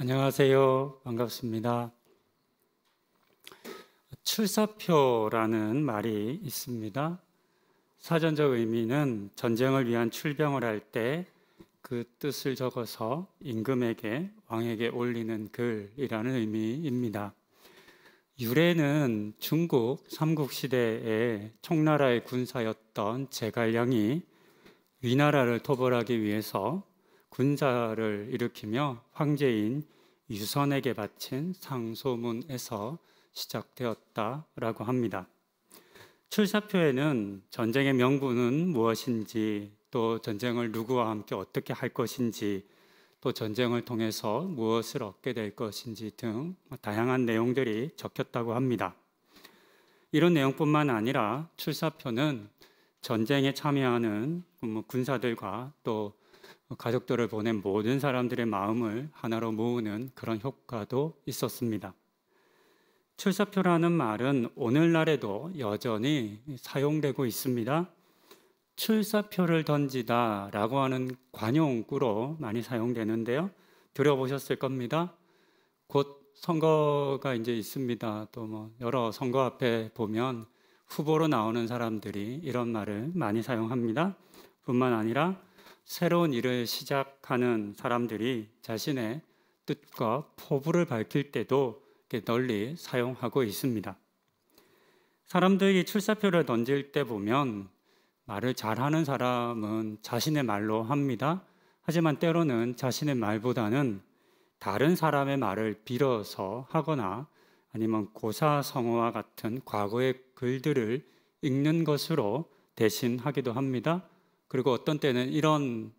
안녕하세요. 반갑습니다. 출사표라는 말이 있습니다. 사전적 의미는 전쟁을 위한 출병을 할 때 그 뜻을 적어서 임금에게, 왕에게 올리는 글이라는 의미입니다. 유래는 중국 삼국시대의 총나라의 군사였던 제갈량이 위나라를 토벌하기 위해서 군사를 일으키며 황제인 유선에게 바친 상소문에서 시작되었다라고 합니다. 출사표에는 전쟁의 명분은 무엇인지, 또 전쟁을 누구와 함께 어떻게 할 것인지, 또 전쟁을 통해서 무엇을 얻게 될 것인지 등 다양한 내용들이 적혔다고 합니다. 이런 내용뿐만 아니라 출사표는 전쟁에 참여하는 군사들과 또 가족들을 보낸 모든 사람들의 마음을 하나로 모으는 그런 효과도 있었습니다. 출사표라는 말은 오늘날에도 여전히 사용되고 있습니다. 출사표를 던지다 라고 하는 관용구로 많이 사용되는데요. 들어보셨을 겁니다. 곧 선거가 이제 있습니다. 또 여러 선거 앞에 보면 후보로 나오는 사람들이 이런 말을 많이 사용합니다. 뿐만 아니라 새로운 일을 시작하는 사람들이 자신의 뜻과 포부를 밝힐 때도 널리 사용하고 있습니다. 사람들이 출사표를 던질 때 보면 말을 잘하는 사람은 자신의 말로 합니다. 하지만 때로는 자신의 말보다는 다른 사람의 말을 빌어서 하거나 아니면 고사성어와 같은 과거의 글들을 읽는 것으로 대신하기도 합니다. 그리고 어떤 때는 이런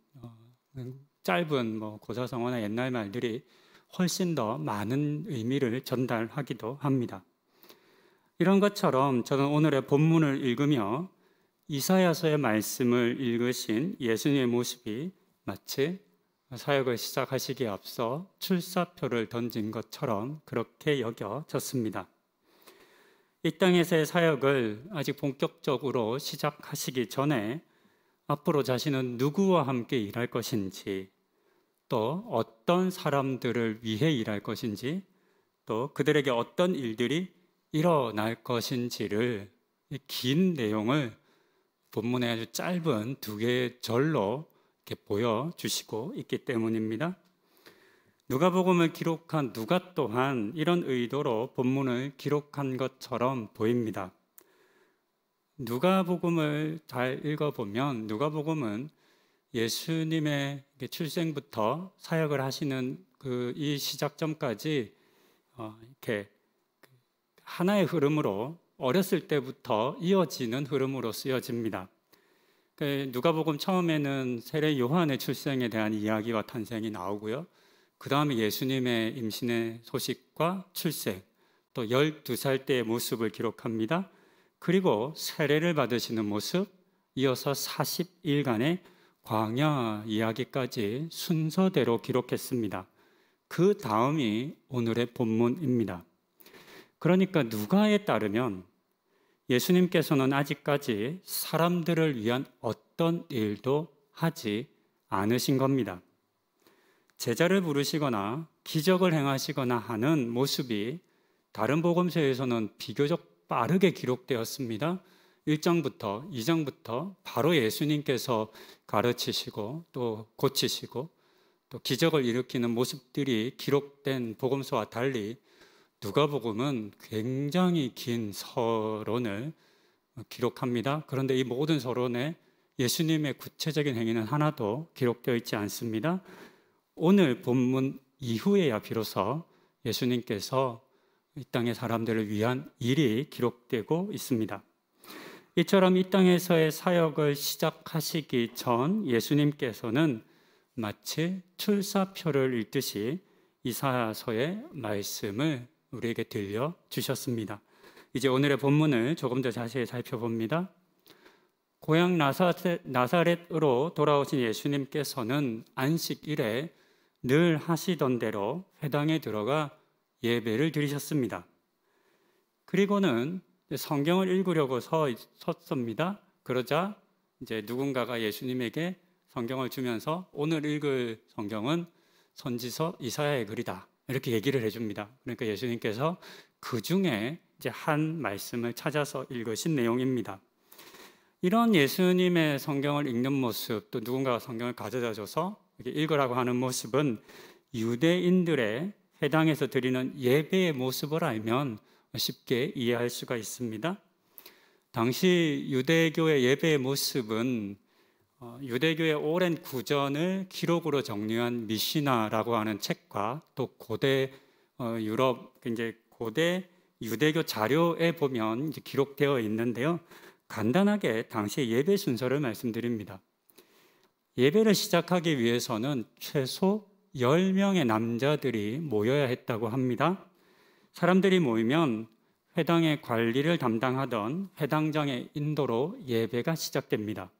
짧은 고사성어나 옛날 말들이 훨씬 더 많은 의미를 전달하기도 합니다. 이런 것처럼 저는 오늘의 본문을 읽으며 이사야서의 말씀을 읽으신 예수님의 모습이 마치 사역을 시작하시기에 앞서 출사표를 던진 것처럼 그렇게 여겨졌습니다. 이 땅에서의 사역을 아직 본격적으로 시작하시기 전에 앞으로 자신은 누구와 함께 일할 것인지, 또 어떤 사람들을 위해 일할 것인지, 또 그들에게 어떤 일들이 일어날 것인지를 긴 내용을 본문의 아주 짧은 2개의 절로 이렇게 보여주시고 있기 때문입니다. 누가복음을 기록한 누가 또한 이런 의도로 본문을 기록한 것처럼 보입니다. 누가복음을 잘 읽어보면 누가복음은 예수님의 출생부터 사역을 하시는 이 시작점까지 이렇게 하나의 흐름으로 어렸을 때부터 이어지는 흐름으로 쓰여집니다. 누가복음 처음에는 세례 요한의 출생에 대한 이야기와 탄생이 나오고요. 그 다음에 예수님의 임신의 소식과 출생, 또 12살 때의 모습을 기록합니다. 그리고 세례를 받으시는 모습, 이어서 40일간의 광야 이야기까지 순서대로 기록했습니다. 그 다음이 오늘의 본문입니다. 그러니까 누가에 따르면 예수님께서는 아직까지 사람들을 위한 어떤 일도 하지 않으신 겁니다. 제자를 부르시거나 기적을 행하시거나 하는 모습이 다른 복음서에서는 비교적 빠르게 기록되었습니다. 1장부터 2장부터 바로 예수님께서 가르치시고 또 고치시고 또 기적을 일으키는 모습들이 기록된 복음서와 달리 누가복음은 굉장히 긴 서론을 기록합니다. 그런데 이 모든 서론에 예수님의 구체적인 행위는 하나도 기록되어 있지 않습니다. 오늘 본문 이후에야 비로소 예수님께서 이 땅의 사람들을 위한 일이 기록되고 있습니다. 이처럼 이 땅에서의 사역을 시작하시기 전 예수님께서는 마치 출사표를 읽듯이 이사야서의 말씀을 우리에게 들려주셨습니다. 이제 오늘의 본문을 조금 더 자세히 살펴봅니다. 고향 나사렛으로 돌아오신 예수님께서는 안식일에 늘 하시던 대로 회당에 들어가 예배를 드리셨습니다. 그리고는 성경을 읽으려고 섰습니다. 그러자 이제 누군가가 예수님에게 성경을 주면서 오늘 읽을 성경은 선지서 이사야의 글이다 이렇게 얘기를 해줍니다. 그러니까 예수님께서 그 중에 이제 한 말씀을 찾아서 읽으신 내용입니다. 이런 예수님의 성경을 읽는 모습, 또 누군가가 성경을 가져다 줘서 이렇게 읽으라고 하는 모습은 유대인들의 회당에서 드리는 예배의 모습을 알면 쉽게 이해할 수가 있습니다. 당시 유대교의 예배의 모습은 유대교의 오랜 구전을 기록으로 정리한 미시나라고 하는 책과 또 고대 유럽, 이제 고대 유대교 자료에 보면 이제 기록되어 있는데요. 간단하게 당시의 예배 순서를 말씀드립니다. 예배를 시작하기 위해서는 최소 10명의 남자들이 모여야 했다고 합니다. 사람들이 모이면 회당의 관리를 담당하던 회당장의 인도로 예배가 시작됩니다.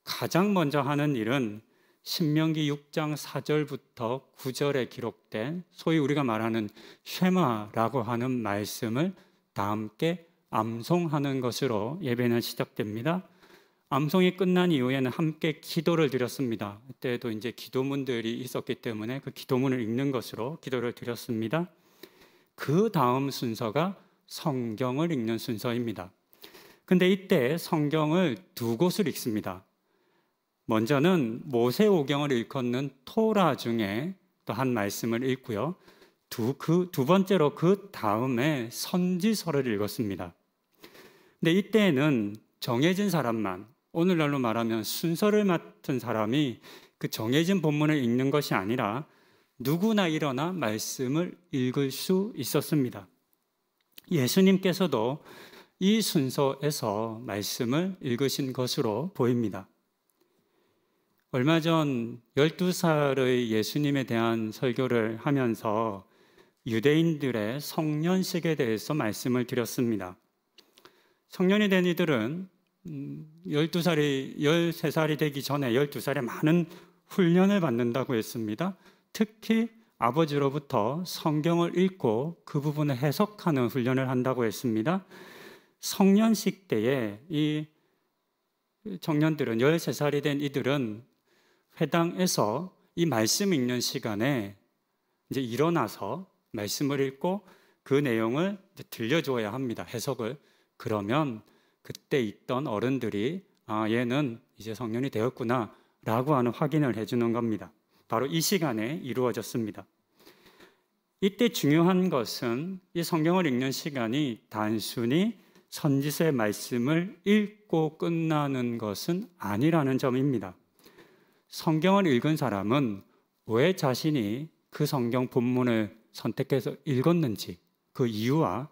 가장 먼저 하는 일은 신명기 6장 4절부터 9절에 기록된 소위 우리가 말하는 쉐마라고 하는 말씀을 다 함께 암송하는 것으로 예배는 시작됩니다. 암송이 끝난 이후에는 함께 기도를 드렸습니다. 그때도 이제 기도문들이 있었기 때문에 그 기도문을 읽는 것으로 기도를 드렸습니다. 그 다음 순서가 성경을 읽는 순서입니다. 근데 이때 성경을 두 곳을 읽습니다. 먼저는 모세오경을 일컫는 토라 중에 또 한 말씀을 읽고요. 두 번째로 그 다음에 선지서를 읽었습니다. 근데 이때는 정해진 사람만, 오늘날로 말하면 순서를 맡은 사람이 그 정해진 본문을 읽는 것이 아니라 누구나 일어나 말씀을 읽을 수 있었습니다. 예수님께서도 이 순서에서 말씀을 읽으신 것으로 보입니다. 얼마 전 12살의 예수님에 대한 설교를 하면서 유대인들의 성년식에 대해서 말씀을 드렸습니다. 성년이 된 이들은 12살이 13살이 되기 전에 12살에 많은 훈련을 받는다고 했습니다. 특히 아버지로부터 성경을 읽고 그 부분을 해석하는 훈련을 한다고 했습니다. 성년식 때에 이 청년들은 13살이 된 이들은 회당에서 이 말씀 읽는 시간에 이제 일어나서 말씀을 읽고 그 내용을 이제 들려줘야 합니다. 해석을. 그러면 그때 있던 어른들이 얘는 이제 성년이 되었구나 라고 하는 확인을 해주는 겁니다. 바로 이 시간에 이루어졌습니다. 이때 중요한 것은 이 성경을 읽는 시간이 단순히 선지서의 말씀을 읽고 끝나는 것은 아니라는 점입니다. 성경을 읽은 사람은 왜 자신이 그 성경 본문을 선택해서 읽었는지 그 이유와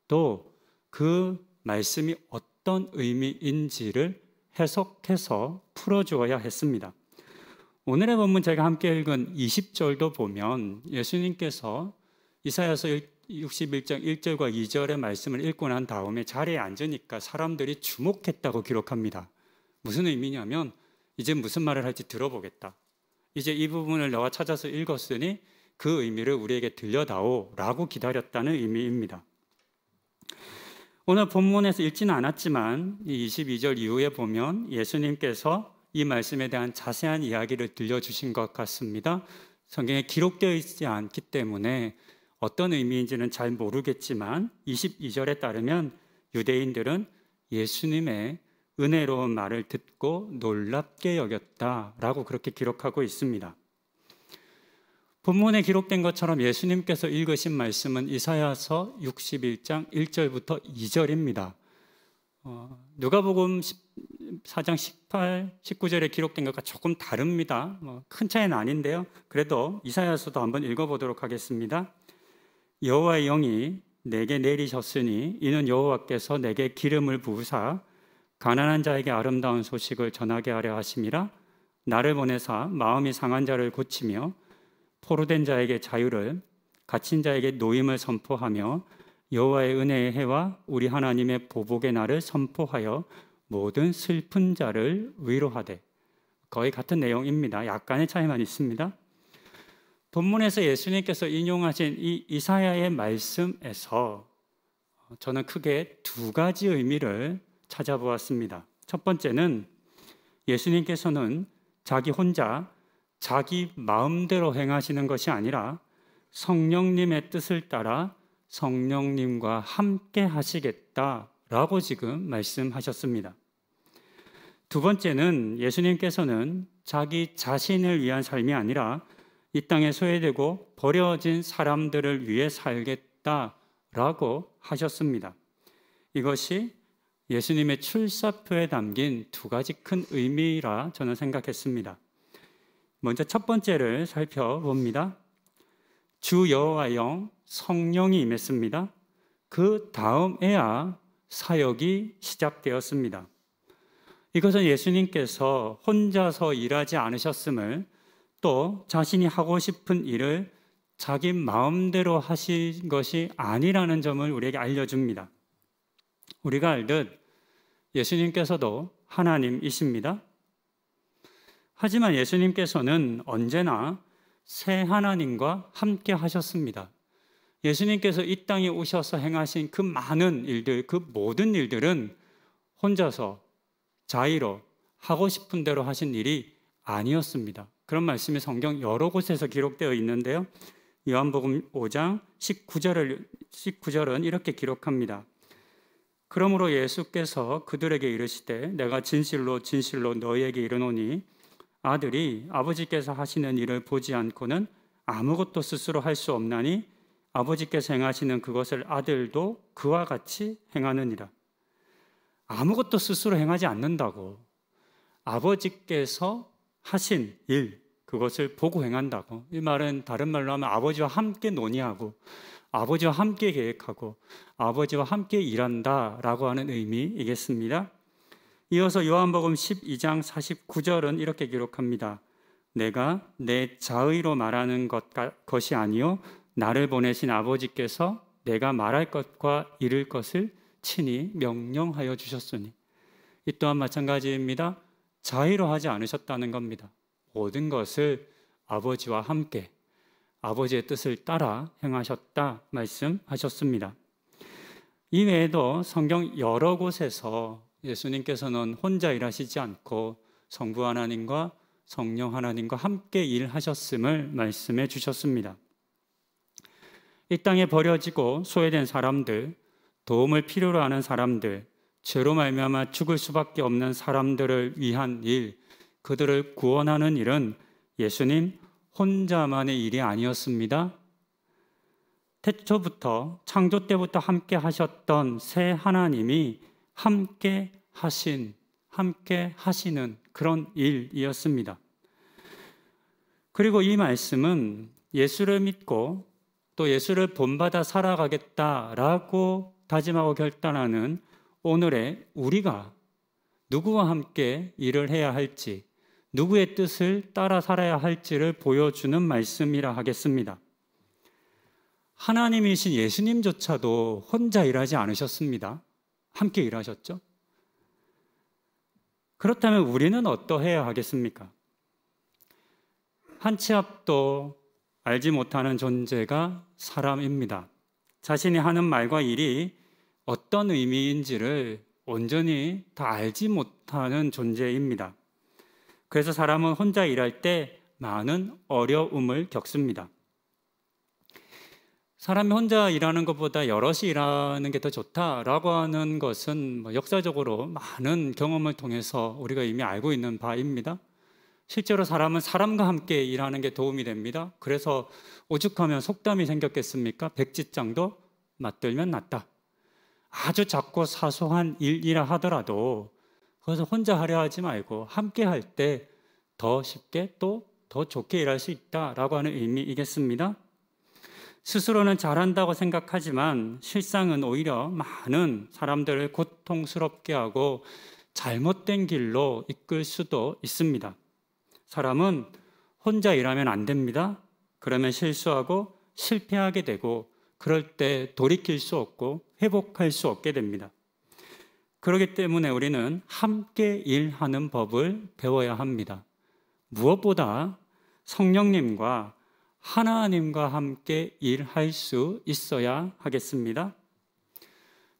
또 그 말씀이 어떤 의미인지를 해석해서 풀어주어야 했습니다. 오늘의 본문 제가 함께 읽은 20절도 보면 예수님께서 이사야서 61장 1절과 2절의 말씀을 읽고 난 다음에 자리에 앉으니까 사람들이 주목했다고 기록합니다. 무슨 의미냐면 이제 무슨 말을 할지 들어보겠다. 이제 이 부분을 너가 찾아서 읽었으니 그 의미를 우리에게 들려다오 라고 기다렸다는 의미입니다. 오늘 본문에서 읽지는 않았지만 이 22절 이후에 보면 예수님께서 이 말씀에 대한 자세한 이야기를 들려주신 것 같습니다. 성경에 기록되어 있지 않기 때문에 어떤 의미인지는 잘 모르겠지만 22절에 따르면 유대인들은 예수님의 은혜로운 말을 듣고 놀랍게 여겼다라고 그렇게 기록하고 있습니다. 본문에 기록된 것처럼 예수님께서 읽으신 말씀은 이사야서 61장 1절부터 2절입니다. 누가복음 4장 18, 19절에 기록된 것과 조금 다릅니다. 큰 차이는 아닌데요. 그래도 이사야서도 한번 읽어보도록 하겠습니다. 여호와의 영이 내게 내리셨으니 이는 여호와께서 내게 기름을 부으사 가난한 자에게 아름다운 소식을 전하게 하려 하심이라. 나를 보내사 마음이 상한 자를 고치며 포로된 자에게 자유를, 갇힌 자에게 노임을 선포하며 여호와의 은혜의 해와 우리 하나님의 보복의 날을 선포하여 모든 슬픈 자를 위로하되. 거의 같은 내용입니다. 약간의 차이만 있습니다. 본문에서 예수님께서 인용하신 이 이사야의 말씀에서 저는 크게 두 가지 의미를 찾아보았습니다. 첫 번째는 예수님께서는 자기 혼자 자기 마음대로 행하시는 것이 아니라 성령님의 뜻을 따라 성령님과 함께 하시겠다라고 지금 말씀하셨습니다. 두 번째는 예수님께서는 자기 자신을 위한 삶이 아니라 이 땅에 소외되고 버려진 사람들을 위해 살겠다라고 하셨습니다. 이것이 예수님의 출사표에 담긴 두 가지 큰 의미라 저는 생각했습니다. 먼저 첫 번째를 살펴봅니다. 주 여호와의 영 성령이 임했습니다. 그 다음에야 사역이 시작되었습니다. 이것은 예수님께서 혼자서 일하지 않으셨음을, 또 자신이 하고 싶은 일을 자기 마음대로 하신 것이 아니라는 점을 우리에게 알려줍니다. 우리가 알듯 예수님께서도 하나님이십니다. 하지만 예수님께서는 언제나 새 하나님과 함께 하셨습니다. 예수님께서 이 땅에 오셔서 행하신 그 많은 일들, 그 모든 일들은 혼자서 자의로 하고 싶은 대로 하신 일이 아니었습니다. 그런 말씀이 성경 여러 곳에서 기록되어 있는데요. 요한복음 5장 19절은 이렇게 기록합니다. 그러므로 예수께서 그들에게 이르시되 내가 진실로 진실로 너희에게 이르노니 아들이 아버지께서 하시는 일을 보지 않고는 아무것도 스스로 할 수 없나니 아버지께서 행하시는 그것을 아들도 그와 같이 행하느니라. 아무것도 스스로 행하지 않는다고, 아버지께서 하신 일, 그것을 보고 행한다고. 이 말은 다른 말로 하면 아버지와 함께 논의하고 아버지와 함께 계획하고 아버지와 함께 일한다라고 하는 의미이겠습니다. 이어서 요한복음 12장 49절은 이렇게 기록합니다. 내가 내 자의로 말하는 것이 아니요 나를 보내신 아버지께서 내가 말할 것과 이룰 것을 친히 명령하여 주셨으니. 이 또한 마찬가지입니다. 자의로 하지 않으셨다는 겁니다. 모든 것을 아버지와 함께 아버지의 뜻을 따라 행하셨다 말씀하셨습니다. 이외에도 성경 여러 곳에서 예수님께서는 혼자 일하시지 않고 성부 하나님과 성령 하나님과 함께 일하셨음을 말씀해 주셨습니다. 이 땅에 버려지고 소외된 사람들, 도움을 필요로 하는 사람들, 죄로 말미암아 죽을 수밖에 없는 사람들을 위한 일, 그들을 구원하는 일은 예수님 혼자만의 일이 아니었습니다. 태초부터, 창조 때부터 함께 하셨던 새 하나님이 함께 하시는 그런 일이었습니다. 그리고 이 말씀은 예수를 믿고 또 예수를 본받아 살아가겠다라고 다짐하고 결단하는 오늘의 우리가 누구와 함께 일을 해야 할지, 누구의 뜻을 따라 살아야 할지를 보여주는 말씀이라 하겠습니다. 하나님이신 예수님조차도 혼자 일하지 않으셨습니다. 함께 일하셨죠. 그렇다면 우리는 어떠해야 하겠습니까? 한 치 앞도 알지 못하는 존재가 사람입니다. 자신이 하는 말과 일이 어떤 의미인지를 온전히 다 알지 못하는 존재입니다. 그래서 사람은 혼자 일할 때 많은 어려움을 겪습니다. 사람이 혼자 일하는 것보다 여럿이 일하는 게 더 좋다라고 하는 것은 역사적으로 많은 경험을 통해서 우리가 이미 알고 있는 바입니다. 실제로 사람은 사람과 함께 일하는 게 도움이 됩니다. 그래서 오죽하면 속담이 생겼겠습니까? 백지장도 맞들면 낫다. 아주 작고 사소한 일이라 하더라도 그것을 혼자 하려 하지 말고 함께 할 때 더 쉽게 또 더 좋게 일할 수 있다라고 하는 의미이겠습니다. 스스로는 잘한다고 생각하지만 실상은 오히려 많은 사람들을 고통스럽게 하고 잘못된 길로 이끌 수도 있습니다. 사람은 혼자 일하면 안 됩니다. 그러면 실수하고 실패하게 되고 그럴 때 돌이킬 수 없고 회복할 수 없게 됩니다. 그렇기 때문에 우리는 함께 일하는 법을 배워야 합니다. 무엇보다 성령님과 하나님과 함께 일할 수 있어야 하겠습니다.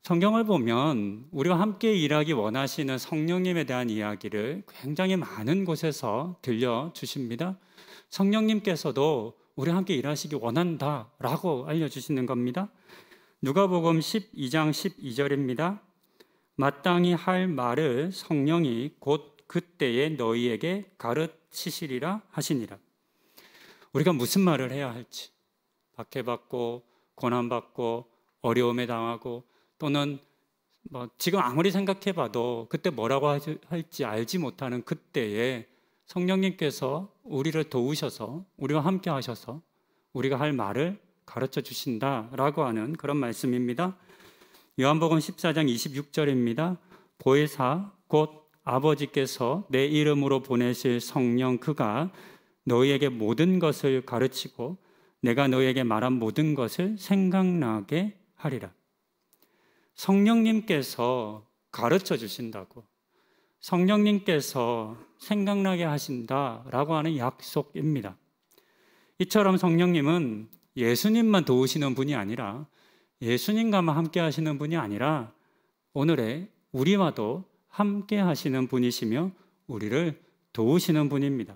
성경을 보면 우리와 함께 일하기 원하시는 성령님에 대한 이야기를 굉장히 많은 곳에서 들려주십니다. 성령님께서도 우리와 함께 일하시기 원한다라고 알려주시는 겁니다. 누가복음 12장 12절입니다. 마땅히 할 말을 성령이 곧 그때에 너희에게 가르치시리라 하시니라. 우리가 무슨 말을 해야 할지, 박해받고 고난받고 어려움에 당하고 또는 지금 아무리 생각해봐도 그때 뭐라고 할지 알지 못하는 그때에 성령님께서 우리를 도우셔서 우리와 함께 하셔서 우리가 할 말을 가르쳐 주신다라고 하는 그런 말씀입니다. 요한복음 14장 26절입니다. 보혜사 곧 아버지께서 내 이름으로 보내실 성령 그가 너희에게 모든 것을 가르치고 내가 너희에게 말한 모든 것을 생각나게 하리라. 성령님께서 가르쳐 주신다고, 성령님께서 생각나게 하신다라고 하는 약속입니다. 이처럼 성령님은 예수님만 도우시는 분이 아니라, 예수님과만 함께 하시는 분이 아니라 오늘의 우리와도 함께 하시는 분이시며 우리를 도우시는 분입니다.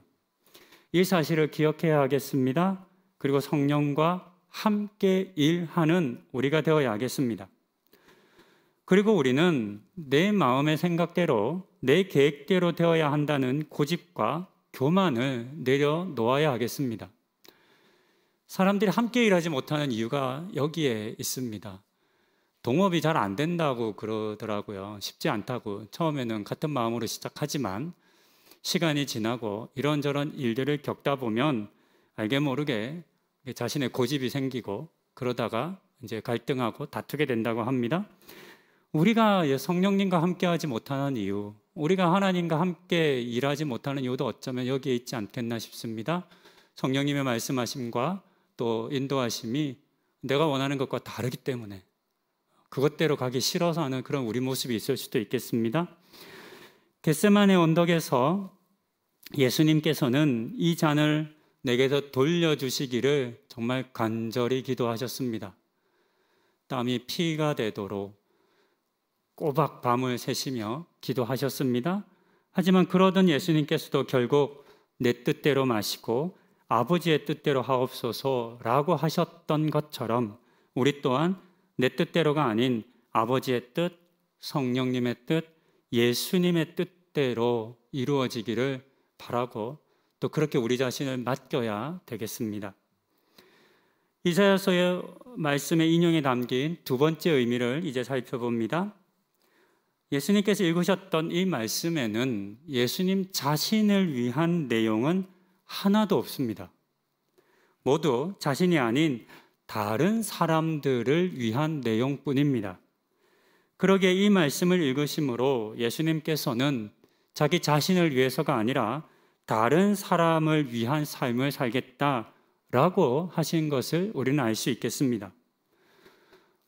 이 사실을 기억해야 하겠습니다. 그리고 성령과 함께 일하는 우리가 되어야 하겠습니다. 그리고 우리는 내 마음의 생각대로, 내 계획대로 되어야 한다는 고집과 교만을 내려놓아야 하겠습니다. 사람들이 함께 일하지 못하는 이유가 여기에 있습니다. 동업이 잘 안 된다고 그러더라고요. 쉽지 않다고. 처음에는 같은 마음으로 시작하지만 시간이 지나고 이런저런 일들을 겪다 보면 알게 모르게 자신의 고집이 생기고 그러다가 이제 갈등하고 다투게 된다고 합니다. 우리가 성령님과 함께하지 못하는 이유, 우리가 하나님과 함께 일하지 못하는 이유도 어쩌면 여기에 있지 않겠나 싶습니다. 성령님의 말씀하심과 또 인도하심이 내가 원하는 것과 다르기 때문에 그것대로 가기 싫어서 하는 그런 우리 모습이 있을 수도 있겠습니다. 겟세마네 언덕에서 예수님께서는 이 잔을 내게서 돌려주시기를 정말 간절히 기도하셨습니다. 땀이 피가 되도록 꼬박 밤을 새시며 기도하셨습니다. 하지만 그러던 예수님께서도 결국 내 뜻대로 마시고 아버지의 뜻대로 하옵소서라고 하셨던 것처럼 우리 또한 내 뜻대로가 아닌 아버지의 뜻, 성령님의 뜻, 예수님의 뜻대로 이루어지기를 바라고 또 그렇게 우리 자신을 맡겨야 되겠습니다. 이사야서의 말씀의 인용에 담긴 두 번째 의미를 이제 살펴봅니다. 예수님께서 읽으셨던 이 말씀에는 예수님 자신을 위한 내용은 하나도 없습니다. 모두 자신이 아닌 다른 사람들을 위한 내용뿐입니다. 그러기에 이 말씀을 읽으심으로 예수님께서는 자기 자신을 위해서가 아니라 다른 사람을 위한 삶을 살겠다라고 하신 것을 우리는 알 수 있겠습니다.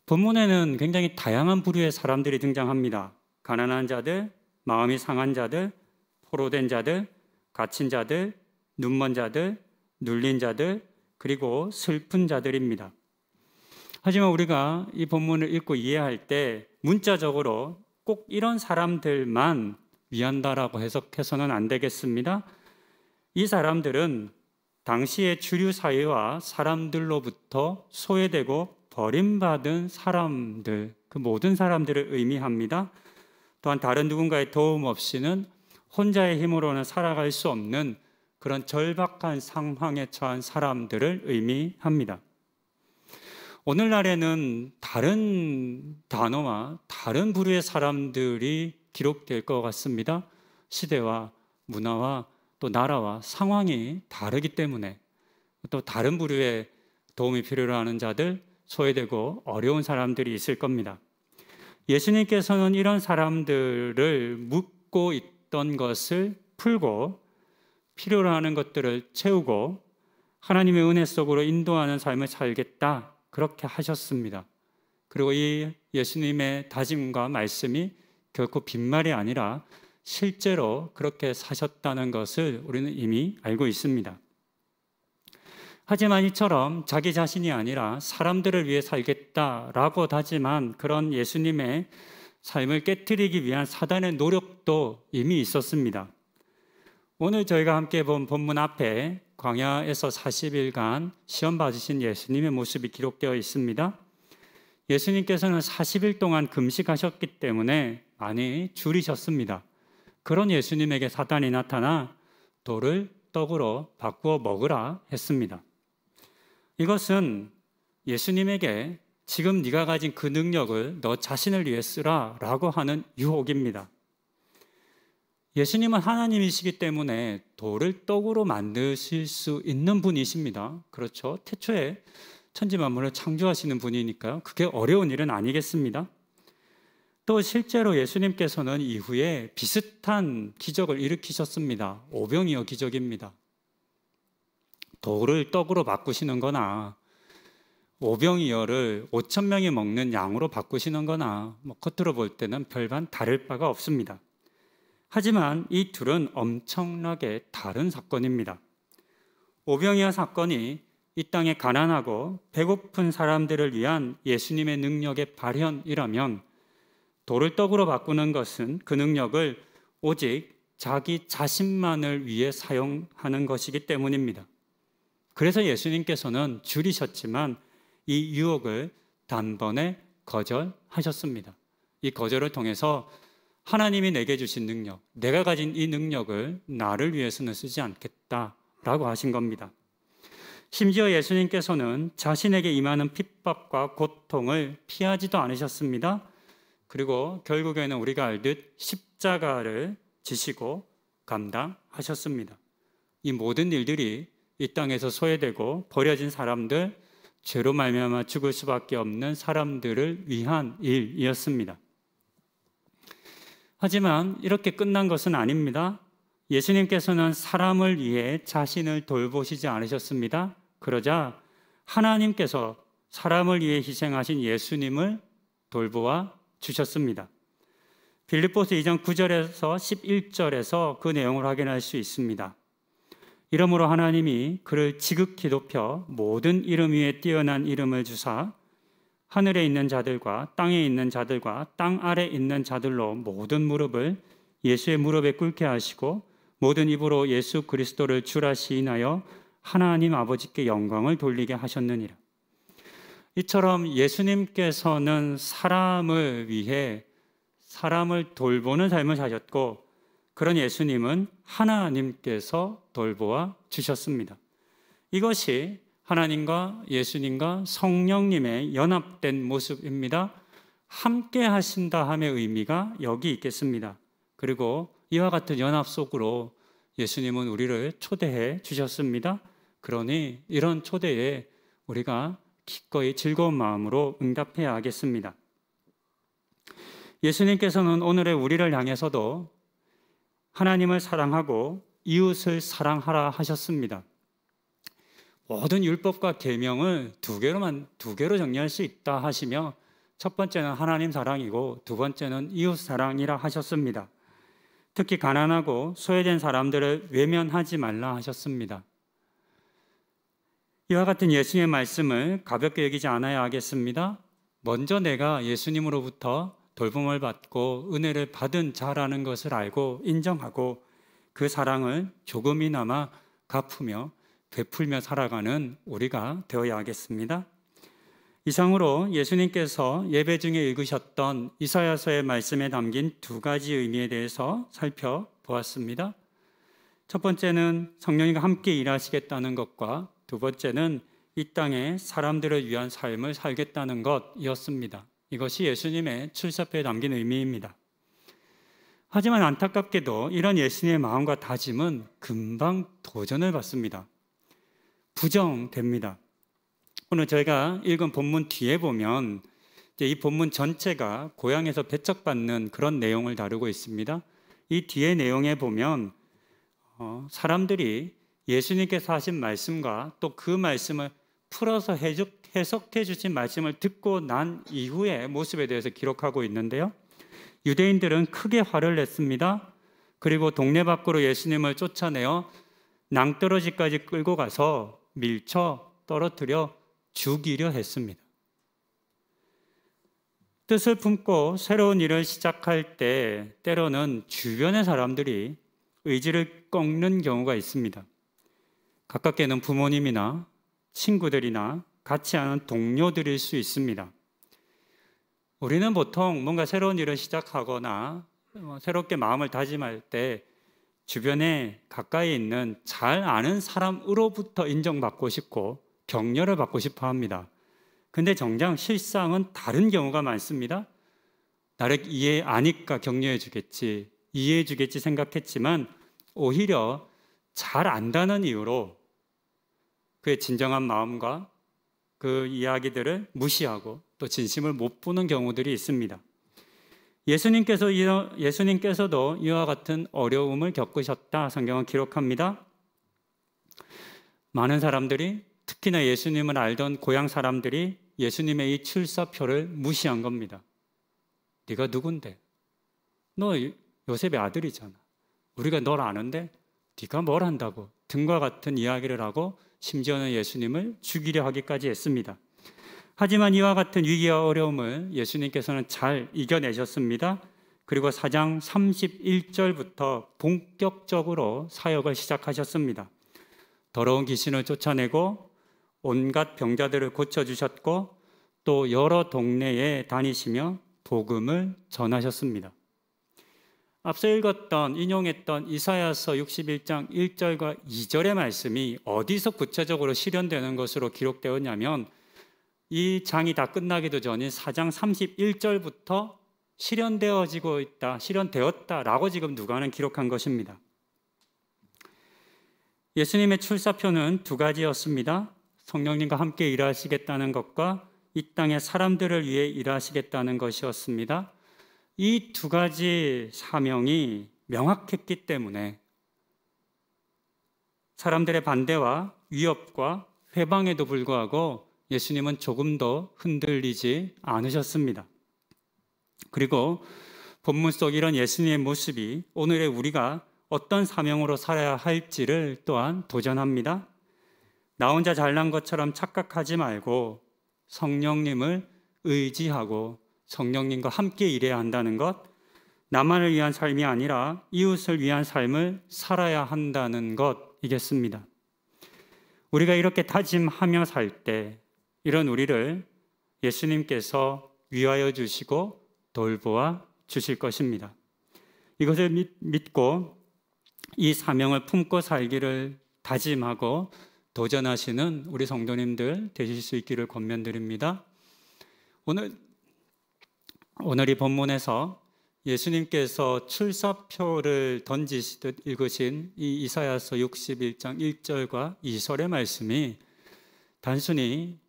본문에는 굉장히 다양한 부류의 사람들이 등장합니다. 가난한 자들, 마음이 상한 자들, 포로된 자들, 갇힌 자들, 눈먼 자들, 눌린 자들, 그리고 슬픈 자들입니다. 하지만 우리가 이 본문을 읽고 이해할 때 문자적으로 꼭 이런 사람들만 위한다라고 해석해서는 안 되겠습니다. 이 사람들은 당시의 주류 사회와 사람들로부터 소외되고 버림받은 사람들, 그 모든 사람들을 의미합니다. 또한 다른 누군가의 도움 없이는 혼자의 힘으로는 살아갈 수 없는 그런 절박한 상황에 처한 사람들을 의미합니다. 오늘날에는 다른 단어와 다른 부류의 사람들이 기록될 것 같습니다. 시대와 문화와 또 나라와 상황이 다르기 때문에 또 다른 부류의 도움이 필요로 하는 자들, 소외되고 어려운 사람들이 있을 겁니다. 예수님께서는 이런 사람들을 묻고 있던 것을 풀고 필요로 하는 것들을 채우고 하나님의 은혜 속으로 인도하는 삶을 살겠다, 그렇게 하셨습니다. 그리고 이 예수님의 다짐과 말씀이 결코 빈말이 아니라 실제로 그렇게 사셨다는 것을 우리는 이미 알고 있습니다. 하지만 이처럼 자기 자신이 아니라 사람들을 위해 살겠다라고 다짐한 그런 예수님의 삶을 깨트리기 위한 사단의 노력도 이미 있었습니다. 오늘 저희가 함께 본 본문 앞에 광야에서 40일간 시험 받으신 예수님의 모습이 기록되어 있습니다. 예수님께서는 40일 동안 금식하셨기 때문에 많이 줄이셨습니다. 그런 예수님에게 사단이 나타나 돌을 떡으로 바꾸어 먹으라 했습니다. 이것은 예수님에게 지금 네가 가진 그 능력을 너 자신을 위해 쓰라 라고 하는 유혹입니다. 예수님은 하나님이시기 때문에 돌을 떡으로 만드실 수 있는 분이십니다. 그렇죠? 태초에 천지만물을 창조하시는 분이니까요. 그게 어려운 일은 아니겠습니다. 또 실제로 예수님께서는 이후에 비슷한 기적을 일으키셨습니다. 오병이어 기적입니다. 돌을 떡으로 바꾸시는 거나 오병이어를 5천 명이 먹는 양으로 바꾸시는 거나 겉으로 볼 때는 별반 다를 바가 없습니다. 하지만 이 둘은 엄청나게 다른 사건입니다. 오병이어 사건이 이 땅에 가난하고 배고픈 사람들을 위한 예수님의 능력의 발현이라면 돌을 떡으로 바꾸는 것은 그 능력을 오직 자기 자신만을 위해 사용하는 것이기 때문입니다. 그래서 예수님께서는 줄이셨지만 이 유혹을 단번에 거절하셨습니다. 이 거절을 통해서 하나님이 내게 주신 능력, 내가 가진 이 능력을 나를 위해서는 쓰지 않겠다라고 하신 겁니다. 심지어 예수님께서는 자신에게 임하는 핍박과 고통을 피하지도 않으셨습니다. 그리고 결국에는 우리가 알듯 십자가를 지시고 감당하셨습니다. 이 모든 일들이 이 땅에서 소외되고 버려진 사람들, 죄로 말미암아 죽을 수밖에 없는 사람들을 위한 일이었습니다. 하지만 이렇게 끝난 것은 아닙니다. 예수님께서는 사람을 위해 자신을 돌보시지 않으셨습니다. 그러자 하나님께서 사람을 위해 희생하신 예수님을 돌보아 주셨습니다. 빌립보서 2장 9절에서 11절에서 그 내용을 확인할 수 있습니다. 이러므로 하나님이 그를 지극히 높여 모든 이름 위에 뛰어난 이름을 주사 하늘에 있는 자들과 땅에 있는 자들과 땅 아래 있는 자들로 모든 무릎을 예수의 무릎에 꿇게 하시고 모든 입으로 예수 그리스도를 주라 시인하여 하나님 아버지께 영광을 돌리게 하셨느니라. 이처럼 예수님께서는 사람을 위해 사람을 돌보는 삶을 사셨고 그런 예수님은 하나님께서 돌보아 주셨습니다. 이것이 하나님과 예수님과 성령님의 연합된 모습입니다. 함께 하신다 함의 의미가 여기 있겠습니다. 그리고 이와 같은 연합 속으로 예수님은 우리를 초대해 주셨습니다. 그러니 이런 초대에 우리가 기꺼이 즐거운 마음으로 응답해야 하겠습니다. 예수님께서는 오늘의 우리를 향해서도 하나님을 사랑하고 이웃을 사랑하라 하셨습니다. 모든 율법과 계명을 두 개로 정리할 수 있다 하시며 첫 번째는 하나님 사랑이고 두 번째는 이웃 사랑이라 하셨습니다. 특히 가난하고 소외된 사람들을 외면하지 말라 하셨습니다. 이와 같은 예수님의 말씀을 가볍게 여기지 않아야 하겠습니다. 먼저 내가 예수님으로부터 돌봄을 받고 은혜를 받은 자라는 것을 알고 인정하고 그 사랑을 조금이나마 갚으며 베풀며 살아가는 우리가 되어야 하겠습니다. 이상으로 예수님께서 예배 중에 읽으셨던 이사야서의 말씀에 담긴 두 가지 의미에 대해서 살펴보았습니다. 첫 번째는 성령님과 함께 일하시겠다는 것과 두 번째는 이 땅에 사람들을 위한 삶을 살겠다는 것이었습니다. 이것이 예수님의 출사표에 담긴 의미입니다. 하지만 안타깝게도 이런 예수님의 마음과 다짐은 금방 도전을 받습니다. 부정됩니다. 오늘 저희가 읽은 본문 뒤에 보면 이 본문 전체가 고향에서 배척받는 그런 내용을 다루고 있습니다. 이 뒤에 내용에 보면 사람들이 예수님께서 하신 말씀과 또 그 말씀을 풀어서 해석해 주신 말씀을 듣고 난 이후의 모습에 대해서 기록하고 있는데요. 유대인들은 크게 화를 냈습니다. 그리고 동네 밖으로 예수님을 쫓아내어 낭떠러지까지 끌고 가서 밀쳐 떨어뜨려 죽이려 했습니다. 뜻을 품고 새로운 일을 시작할 때 때로는 주변의 사람들이 의지를 꺾는 경우가 있습니다. 가깝게는 부모님이나 친구들이나 같이 하는 동료들일 수 있습니다. 우리는 보통 뭔가 새로운 일을 시작하거나 새롭게 마음을 다짐할 때 주변에 가까이 있는 잘 아는 사람으로부터 인정받고 싶고 격려를 받고 싶어 합니다. 근데 정작 실상은 다른 경우가 많습니다. 나를 아니까 격려해 주겠지, 이해해 주겠지 생각했지만 오히려 잘 안다는 이유로 그의 진정한 마음과 그 이야기들을 무시하고 또 진심을 못 보는 경우들이 있습니다. 예수님께서도 이와 같은 어려움을 겪으셨다 성경은 기록합니다. 많은 사람들이, 특히나 예수님을 알던 고향 사람들이 예수님의 이 출사표를 무시한 겁니다. 네가 누군데? 너 요셉의 아들이잖아. 우리가 널 아는데 네가 뭘 한다고? 등과 같은 이야기를 하고 심지어는 예수님을 죽이려 하기까지 했습니다. 하지만 이와 같은 위기와 어려움을 예수님께서는 잘 이겨내셨습니다. 그리고 4장 31절부터 본격적으로 사역을 시작하셨습니다. 더러운 귀신을 쫓아내고 온갖 병자들을 고쳐주셨고 또 여러 동네에 다니시며 복음을 전하셨습니다. 앞서 인용했던 이사야서 61장 1절과 2절의 말씀이 어디서 구체적으로 실현되는 것으로 기록되었냐면 이 장이 다 끝나기도 전인 4장 31절부터 실현되었다라고 지금 누가는 기록한 것입니다. 예수님의 출사표는 두 가지였습니다. 성령님과 함께 일하시겠다는 것과 이 땅의 사람들을 위해 일하시겠다는 것이었습니다. 이 두 가지 사명이 명확했기 때문에 사람들의 반대와 위협과 회방에도 불구하고 예수님은 조금도 흔들리지 않으셨습니다. 그리고 본문 속 이런 예수님의 모습이 오늘의 우리가 어떤 사명으로 살아야 할지를 또한 도전합니다. 나 혼자 잘난 것처럼 착각하지 말고 성령님을 의지하고 성령님과 함께 일해야 한다는 것, 나만을 위한 삶이 아니라 이웃을 위한 삶을 살아야 한다는 것이겠습니다. 우리가 이렇게 다짐하며 살 때 이런 우리를 예수님께서 위하여 주시고 돌보아 주실 것입니다. 이것을 믿고 이 사명을 품고 살기를 다짐하고 도전하시는 우리 성도님들 되실 수 있기를 권면드립니다. 오늘 이 본문에서 예수님께서 출사표를 던지시듯 읽으신 이 이사야서 61장 1절과 2절의 말씀이 단순히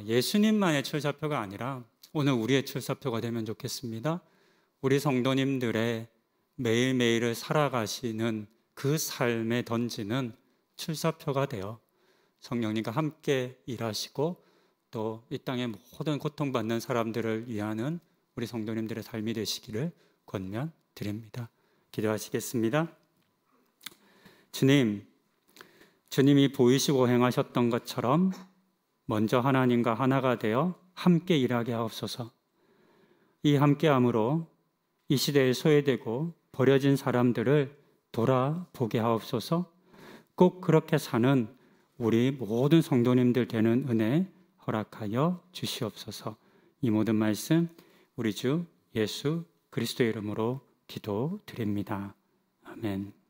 예수님만의 출사표가 아니라 오늘 우리의 출사표가 되면 좋겠습니다. 우리 성도님들의 매일매일을 살아가시는 그 삶에 던지는 출사표가 되어 성령님과 함께 일하시고 또 이 땅의 모든 고통받는 사람들을 위하는 우리 성도님들의 삶이 되시기를 권면드립니다. 기도하시겠습니다. 주님이 보이시고 행하셨던 것처럼 먼저 하나님과 하나가 되어 함께 일하게 하옵소서. 이 함께함으로 이 시대에 소외되고 버려진 사람들을 돌아보게 하옵소서. 꼭 그렇게 사는 우리 모든 성도님들 되는 은혜 허락하여 주시옵소서. 이 모든 말씀 우리 주 예수 그리스도의 이름으로 기도드립니다. 아멘.